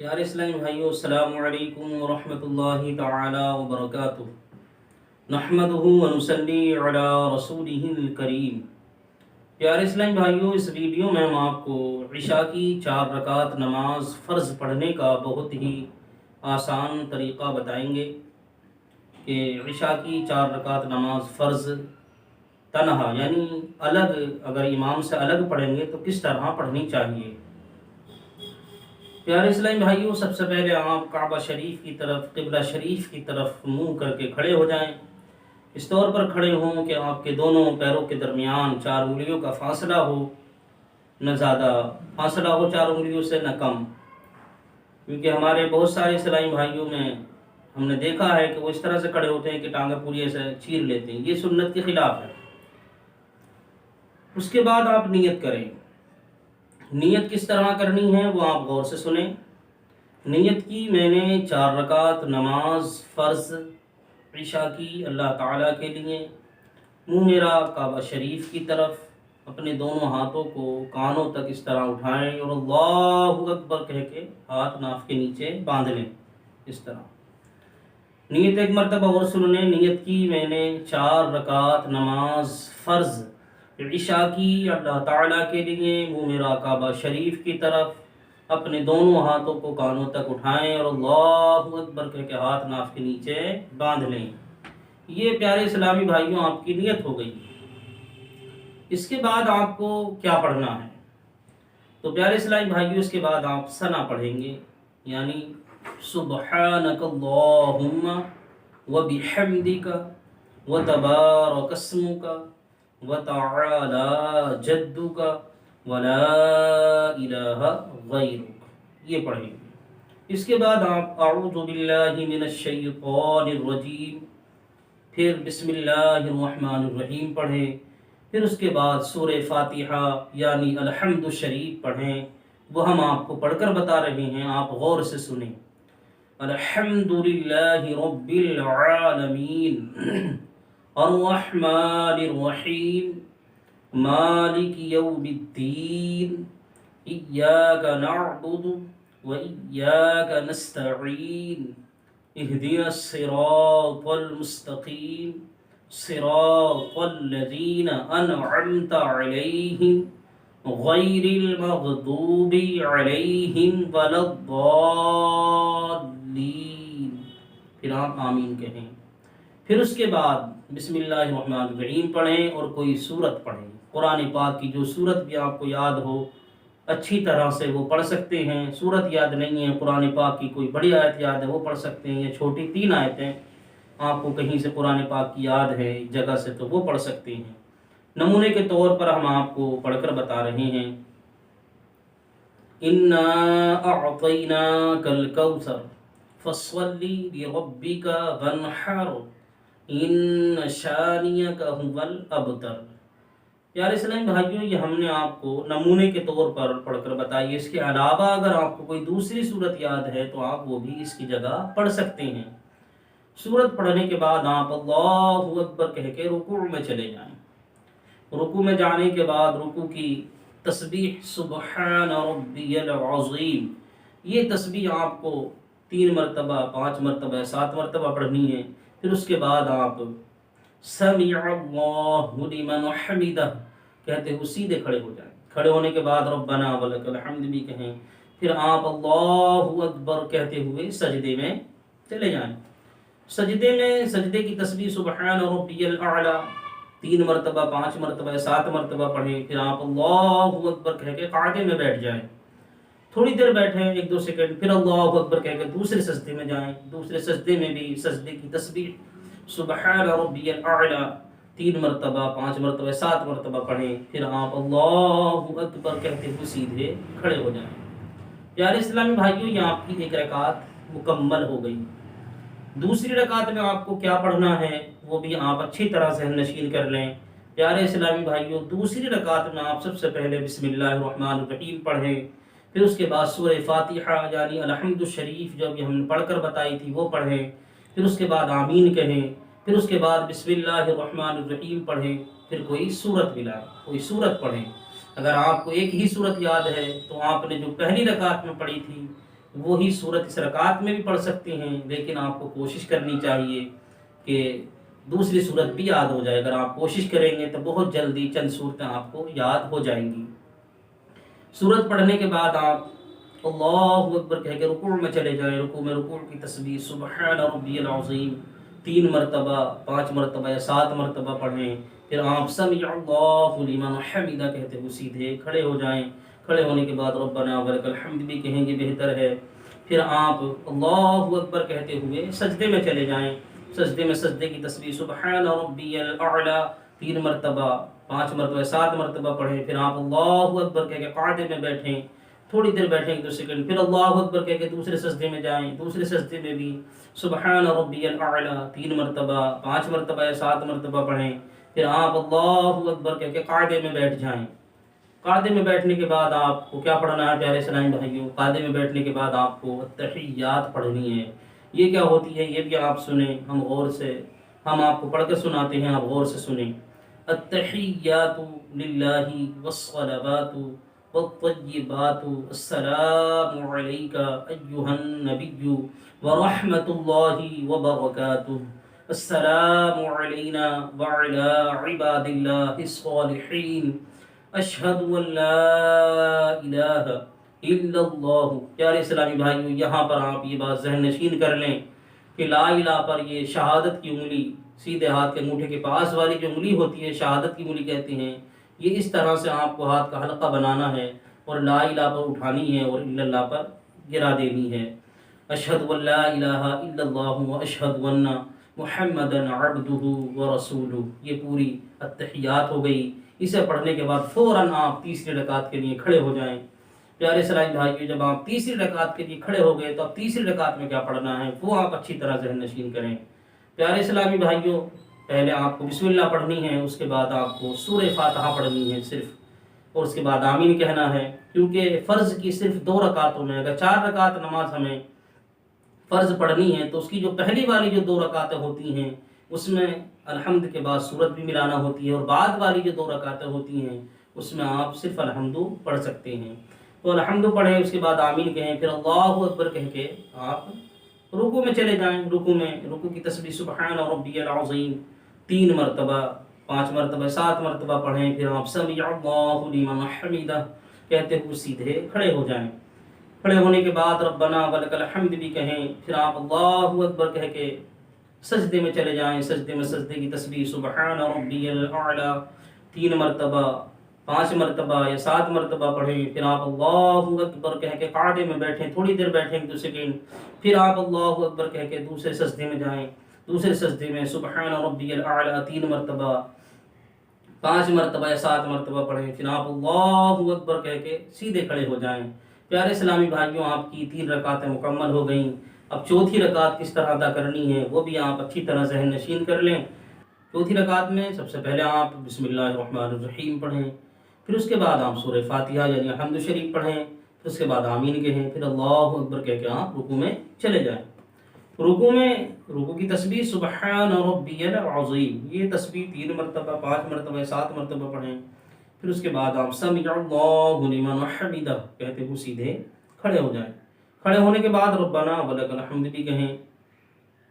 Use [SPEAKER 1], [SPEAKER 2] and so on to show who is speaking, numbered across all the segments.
[SPEAKER 1] پیارے اسلامی بھائیو، السلام علیکم ورحمۃ اللہ تعالی وبرکاتہ۔ نحمدہ ونصلی علی رسولہ الکریم۔ پیارے اسلامی بھائیو، اس ویڈیو میں ہم آپ کو عشاء کی 4 رکعت نماز فرض پڑھنے کا بہت ہی آسان طریقہ بتائیں گے کہ عشاء کی 4 رکعت نماز فرض تنہا یعنی الگ، اگر امام سے الگ پڑھیں گے تو کس طرح پڑھنی چاہیے۔ پیارے اسلامی بھائیوں، سب سے پہلے آپ کعبہ شریف کی طرف، قبلہ شریف کی طرف منہ کر کے کھڑے ہو جائیں۔ اس طور پر کھڑے ہوں کہ آپ کے دونوں پیروں کے درمیان 4 انگلیوں کا فاصلہ ہو، نہ زیادہ فاصلہ ہو 4 انگلیوں سے نہ کم، کیونکہ ہمارے بہت سارے اسلامی بھائیوں میں ہم نے دیکھا ہے کہ وہ اس طرح سے کھڑے ہوتے ہیں کہ ٹانگیں پوری ایسے چیر لیتے ہیں، یہ سنت کے خلاف ہے۔ اس کے بعد آپ نیت کریں۔ نیت کس طرح کرنی ہے وہ آپ غور سے سنیں۔ نیت کی میں نے 4 رکعت نماز فرض عشاء کی اللہ تعالیٰ کے لیے، منہ میرا کعبہ شریف کی طرف، اپنے دونوں ہاتھوں کو کانوں تک اس طرح اٹھائیں اور اللہ اکبر کہہ کے ہاتھ ناف کے نیچے باندھ لیں۔ اس طرح نیت ایک مرتبہ اور سن لیں۔ نیت کی میں نے 4 رکعت نماز فرض عشاء کی اللہ تعالیٰ کے لیے، منہ میرا کعبہ شریف کی طرف، اپنے دونوں ہاتھوں کو کانوں تک اٹھائیں اور اللہ اکبر کہہ کے ہاتھ ناف کے نیچے باندھ لیں۔ یہ پیارے اسلامی بھائیوں آپ کی نیت ہو گئی۔ اس کے بعد آپ کو کیا پڑھنا ہے؟ تو پیارے اسلامی بھائیوں، اس کے بعد آپ ثنا پڑھیں گے، یعنی سبحانک اللہم وبحمدک وتبارک اسمک وتعالی جدک ولا الہ غیرک، یہ پڑھیں گے۔ اس کے بعد آپ اعوذ باللہ من الشیطان الرجیم، پھر بسم اللہ الرحمن الرحیم پڑھیں، پھر اس کے بعد سورہ فاتحہ یعنی الحمد شریف پڑھیں۔ وہ ہم آپ کو پڑھ کر بتا رہے ہیں، آپ غور سے سنیں۔ الحمد للہ رب العالمین الرحمن الرحیم مالک یوم الدین ایاک نعبد وإیاک نستعین اہدنا الصراط المستقیم صراط الذین انعمت علیہم غیر المغضوب علیہم ولا الضالین۔ پھر آپ آمین کہیں۔ پھر اس کے بعد بسم اللہ الرحمن الرحیم پڑھیں اور کوئی سورت پڑھیں، قرآن پاک کی جو سورت بھی آپ کو یاد ہو اچھی طرح سے وہ پڑھ سکتے ہیں۔ سورت یاد نہیں ہے، قرآن پاک کی کوئی بڑی آیت یاد ہے وہ پڑھ سکتے ہیں، یا چھوٹی 3 آیتیں آپ کو کہیں سے قرآن پاک کی یاد ہے ایک جگہ سے تو وہ پڑھ سکتے ہیں۔ نمونے کے طور پر ہم آپ کو پڑھ کر بتا رہے ہیں، انا اعطیناک الکوثر فصل لربک وانحر ان شانئک هو الابتر۔ پیارے اسلامی بھائیوں، یہ ہم نے آپ کو نمونے کے طور پر پڑھ کر بتائی۔ اس کے علاوہ اگر آپ کو کوئی دوسری صورت یاد ہے تو آپ وہ بھی اس کی جگہ پڑھ سکتے ہیں۔ سورت پڑھنے کے بعد آپ اللہ اکبر کہہ کے رکوع میں چلے جائیں۔ رکوع میں جانے کے بعد رکوع کی تسبیح سبحان ربی العظیم، یہ تسبیح آپ کو 3 مرتبہ 5 مرتبہ 7 مرتبہ پڑھنی ہے۔ پھر اس کے بعد آپ سمع اللہ لمن حمدہ کہتے ہوئے سیدھے کھڑے ہو جائیں۔ کھڑے ہونے کے بعد ربنا ولک الحمد بھی کہیں، پھر آپ اللہ اکبر کہتے ہوئے سجدے میں چلے جائیں۔ سجدے میں سجدے کی تسبیح سبحان ربی الاعلی 3 مرتبہ 5 مرتبہ 7 مرتبہ پڑھیں، پھر آپ اللہ اکبر کہہ کے قاعدے میں بیٹھ جائیں۔ تھوڑی دیر بیٹھیں 1-2 سیکنڈ، پھر اللہ اکبر کہہ کے دوسرے سجدے میں جائیں۔ دوسرے سجدے میں بھی سجدے کی تسبیح سبحان ربی الاعلی 3 مرتبہ 5 مرتبہ 7 مرتبہ پڑھیں، پھر آپ اللہ اکبر کہتے ہوئے سیدھے کھڑے ہو جائیں۔ پیارے اسلامی بھائیوں، یہ آپ کی 1 رکعت مکمل ہو گئی۔ دوسری رکعت میں آپ کو کیا پڑھنا ہے وہ بھی آپ اچھی طرح سے نشین کر لیں۔ پیارے اسلامی بھائیوں، دوسری رکعت میں آپ سب سے پہلے بسم اللہ الرحمن الرحیم پڑھیں، پھر اس کے بعد سورہ فاتحہ یعنی الحمد شریف جو ابھی ہم نے پڑھ کر بتائی تھی وہ پڑھیں، پھر اس کے بعد آمین کہیں، پھر اس کے بعد بسم اللہ الرحمن الرحیم پڑھیں، پھر کوئی سورت بھی لائیں، کوئی سورت پڑھیں۔ اگر آپ کو ایک ہی سورت یاد ہے تو آپ نے جو پہلی رکعت میں پڑھی تھی وہی صورت اس رکعت میں بھی پڑھ سکتے ہیں، لیکن آپ کو کوشش کرنی چاہیے کہ دوسری صورت بھی یاد ہو جائے۔ اگر آپ کوشش کریں گے تو بہت جلدی چند صورتیں آپ کو یاد ہو جائیں گی۔ سورت پڑھنے کے بعد آپ اللہ اکبر کہہ کے رکوع میں چلے جائیں۔ رکوع میں رکوع کی تسبیح سبحان ربی العظیم 3 مرتبہ، 5 مرتبہ یا 7 مرتبہ پڑھیں۔ پھر آپ سمع اللہ لمن حمدہ کہتے ہوئے سیدھے کھڑے ہو جائیں۔ کھڑے ہونے کے بعد ربنا ولک الحمد بھی کہیں گے، بہتر ہے۔ پھر آپ اللہ اکبر کہتے ہوئے سجدے میں چلے جائیں۔ سجدے میں سجدے کی تسبیح سبحان ربی الاعلی 3 مرتبہ، 5 مرتبہ، 7 مرتبہ پڑھیں۔ پھر آپ اللہ اکبر کہہ کے قاعدے میں بیٹھیں، تھوڑی دیر بیٹھیں 2 سیکنڈ، پھر اللہ اکبر کہہ کے دوسرے سجدے میں جائیں۔ دوسرے سجدے میں بھی سبحان ربی الاعلی 3 مرتبہ، 5 مرتبہ یا 7 مرتبہ پڑھیں۔ پھر آپ اللہ اکبر کہہ کے قاعدے میں بیٹھ جائیں۔ قاعدے میں بیٹھنے کے بعد آپ کو کیا پڑھنا ہے پیارے اسلامی بھائیوں؟ قاعدے میں بیٹھنے کے بعد آپ کو التحیات پڑھنی ہے۔ یہ کیا ہوتی ہے یہ بھی آپ سنیں، ہم غور سے، ہم آپ کو پڑھ کر سناتے ہیں، آپ غور سے سنیں۔ التحیات للہ والصلوات والطیبات السلام علیک ایہا النبی ورحمۃ اللہ وبرکاتہ، السلام علینا وعلی عباد اللہ الصالحین، اشہد ان لا الہ الا اللہ۔ پیارے اسلامی بھائیوں، یہاں پر آپ یہ بات ذہن نشین کر لیں کہ لا الہ پر یہ شہادت کی انگلی، سیدھے ہاتھ کے انگوٹھے کے پاس والی جو انگلی ہوتی ہے شہادت کی انگلی کہتے ہیں، یہ اس طرح سے آپ کو ہاتھ کا حلقہ بنانا ہے اور لا الہ پر اٹھانی ہے اور الا اللہ پر گرا دینی ہے۔ اشہد ان لا الہ الا اللہ واشہد ان محمدا عبدہ ورسولہ، یہ پوری التحیات ہو گئی۔ اسے پڑھنے کے بعد فوراً آپ تیسری رکعت کے لیے کھڑے ہو جائیں۔ پیارے اسلامی بھائیوں، جب آپ تیسری رکعت کے لیے کھڑے ہو گئے تو اب تیسری رکعت میں کیا پڑھنا ہے وہ آپ اچھی طرح ذہن نشین کریں۔ پیارے اسلامی بھائیوں، پہلے آپ کو بسم اللہ پڑھنی ہے، اس کے بعد آپ کو سورہ فاتحہ پڑھنی ہے صرف، اور اس کے بعد آمین کہنا ہے، کیونکہ فرض کی صرف 2 رکعتوں میں، اگر 4 رکعت نماز ہمیں فرض پڑھنی ہے تو اس کی جو پہلی والی جو 2 رکعتیں ہوتی ہیں اس میں الحمد کے بعد سورت بھی ملانا ہوتی ہے، اور بعد والی جو 2 رکعتیں ہوتی ہیں اس میں آپ صرف الحمد پڑھ سکتے ہیں۔ تو الحمد پڑھیں، اس کے بعد آمین کہیں، پھر اللہ اکبر کہہ کے آپ رکوع میں چلے جائیں۔ رکوع کی تسبیح سبحان ربی العظیم 3 مرتبہ، 5 مرتبہ، 7 مرتبہ پڑھیں۔ پھر آپ سمع اللہ لمن حمدہ کہتے ہوئے سیدھے کھڑے ہو جائیں۔ کھڑے ہونے کے بعد ربنا ولک الحمد بھی کہیں، پھر آپ اللہ اکبر کہہ کے سجدے میں چلے جائیں۔ سجدے میں سجدے کی تسبیح سبحان ربی الاعلی 3 مرتبہ، 5 مرتبہ یا 7 مرتبہ پڑھیں۔ پھر آپ اللہ اکبر کہہ کے قاعدے میں بیٹھیں، تھوڑی دیر بیٹھیں 2 سیکنڈ، پھر آپ اللہ اکبر کہہ کے دوسرے سجدے میں جائیں۔ دوسرے سجدے میں سبحان ربی الاعلی 3 مرتبہ، 5 مرتبہ یا 7 مرتبہ پڑھیں۔ پھر آپ اللہ اکبر کہہ کے سیدھے کھڑے ہو جائیں۔ پیارے اسلامی بھائیوں، آپ کی 3 رکعتیں مکمل ہو گئیں۔ اب چوتھی رکعت کس طرح ادا کرنی ہے وہ بھی آپ اچھی طرح ذہن نشین کر لیں۔ چوتھی رکعت میں سب سے پہلے آپ بسم اللہ الرحمن الرحیم پڑھیں، پھر اس کے بعد آپ سورہ فاتحہ یعنی الحمد شریف پڑھیں، پھر اس کے بعد آمین کہیں، پھر اللہ اکبر کہہ کے آپ رکوع میں چلے جائیں۔ رکوع کی تسبیح سبحان ربی العظیم، یہ تسبیح 3 مرتبہ، 5 مرتبہ، 7 مرتبہ پڑھیں۔ پھر اس کے بعد آپ سمع اللہ لمن حمدہ کہتے ہوئے سیدھے کھڑے ہو جائیں۔ کھڑے ہونے کے بعد ربنا ولک الحمد بھی کہیں،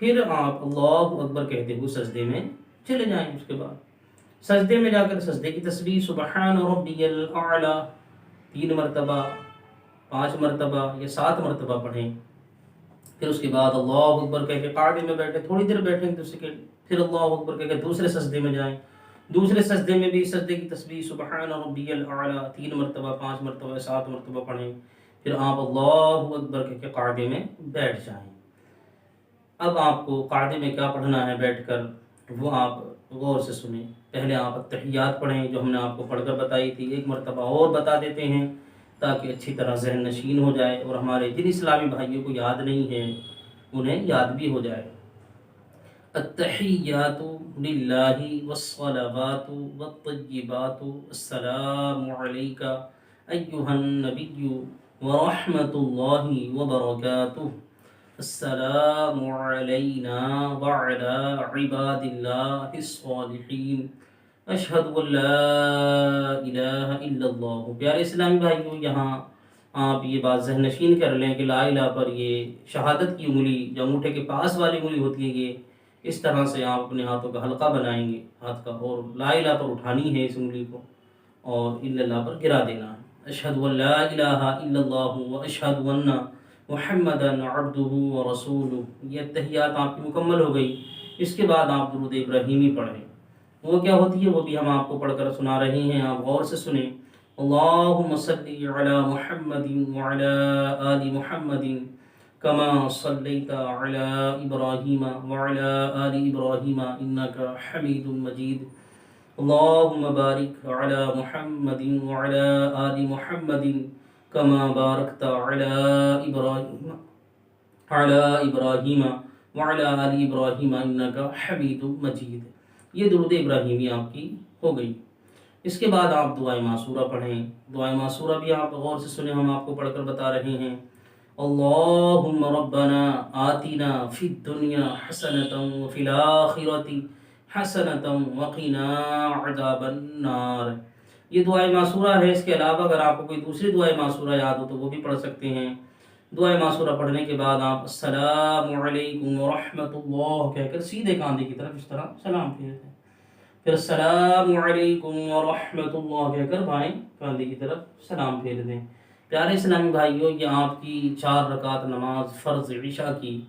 [SPEAKER 1] پھر آپ اللہ اکبر کہتے ہوئے سجدے میں چلے جائیں۔ اس کے بعد سجدے میں جا کر سجدے کی تسبیح سبحان ربی الاعلی 3 مرتبہ، 5 مرتبہ یا 7 مرتبہ پڑھیں۔ پھر اس کے بعد اللہ اکبر کہہ کے قاعدے میں بیٹھے، تھوڑی دیر بیٹھیں 2 سیکنڈ، پھر اللہ اکبر کہہ کے دوسرے سجدے میں جائیں۔ دوسرے سجدے میں بھی سجدے کی تسبیح سبحان ربی الاعلی 3 مرتبہ، 5 مرتبہ، 7 مرتبہ پڑھیں۔ پھر آپ اللہ اکبر کہہ کے قاعدے میں بیٹھ جائیں۔ اب آپ کو قاعدے میں کیا پڑھنا ہے بیٹھ کر وہ آپ غور سے سنیں۔ پہلے آپ التحیات پڑھیں جو ہم نے آپ کو پڑھ کر بتائی تھی، ایک مرتبہ اور بتا دیتے ہیں تاکہ اچھی طرح ذہن نشین ہو جائے اور ہمارے جن اسلامی بھائیوں کو یاد نہیں ہے انہیں یاد بھی ہو جائے۔ التحیات للہ والصلوات والطیبات السلام علیک ایہا النبی ورحمۃ اللہ وبرکاتہ، السلام علینا وعلی عباد اللہ الصالحین، اشہد ان لا الہ الا اللہ۔ پیارے اسلامی بھائیوں، یہاں آپ یہ بات ذہن نشین کر لیں کہ لا الہ پر یہ شہادت کی انگلی جو انگوٹھے کے پاس والی انگلی ہوتی ہے، یہ اس طرح سے آپ اپنے ہاتھوں کا حلقہ بنائیں گے ہاتھ کا، اور لا الہ پر اٹھانی ہے اس انگلی کو، اور الا اللہ پر گرا دینا ہے۔ اشہد ان لا الہ الا اللہ و اشہد ان محمدا عبدہ و رسولہ، یہ تحیات آپ کی مکمل ہو گئی۔ اس کے بعد آپ درود ابراہیمی پڑھیں۔ وہ کیا ہوتی ہے وہ بھی ہم آپ کو پڑھ کر سنا رہے ہیں، آپ غور سے سنیں۔ اللہم صلی علی محمد وعلی آل محمد کما صلیت علی ابراہیم وعلی آل ابراہیم انک حمید مجید۔ اللہم بارک علی محمد وعلی آل محمد کما بارکت علی ابراہیم وعلی آل ابراہیم انک حمید مجید۔ یہ درود ابراہیمی آپ کی ہو گئی۔ اس کے بعد آپ دعائے معصورہ پڑھیں۔ دعائے معصورہ بھی آپ غور سے سنیں، ہم آپ کو پڑھ کر بتا رہے ہیں۔ اللہم ربنا آتنا فی الدنیا حسنۃ وفی الآخرۃ حسنۃ وقنا عذاب النار۔ یہ دعائے معصورہ ہے۔ اس کے علاوہ اگر آپ کو کوئی دوسری دعائے معصورہ یاد ہو تو وہ بھی پڑھ سکتے ہیں۔ دعائے معصورہ پڑھنے کے بعد آپ السلام علیکم ورحمۃ اللہ کہہ کر سیدھے کاندھے کی طرف اس طرح سلام پھیرتے ہیں، پھر السلام علیکم ورحمۃ اللہ کہہ کر بائیں کاندھے کی طرف سلام پھیر دیں۔ پیارے اسلامی بھائیوں، یہ آپ کی 4 رکعت نماز فرض عشاء کی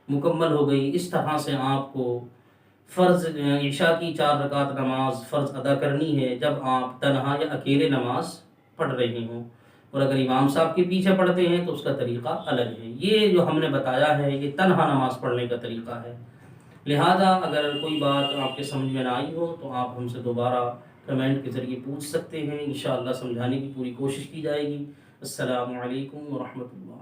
[SPEAKER 1] مکمل ہو گئی۔ اس طرح سے آپ کو فرض عشاء کی 4 رکعت نماز فرض ادا کرنی ہے جب آپ تنہا یا اکیلے نماز پڑھ رہے ہوں، اور اگر امام صاحب کے پیچھے پڑھتے ہیں تو اس کا طریقہ الگ ہے۔ یہ جو ہم نے بتایا ہے یہ تنہا نماز پڑھنے کا طریقہ ہے۔ لہذا اگر کوئی بات آپ کے سمجھ میں نہ آئی ہو تو آپ ہم سے دوبارہ کمنٹ کے ذریعے پوچھ سکتے ہیں، انشاءاللہ سمجھانے کی پوری کوشش کی جائے گی۔ السلام علیکم ورحمۃ اللہ۔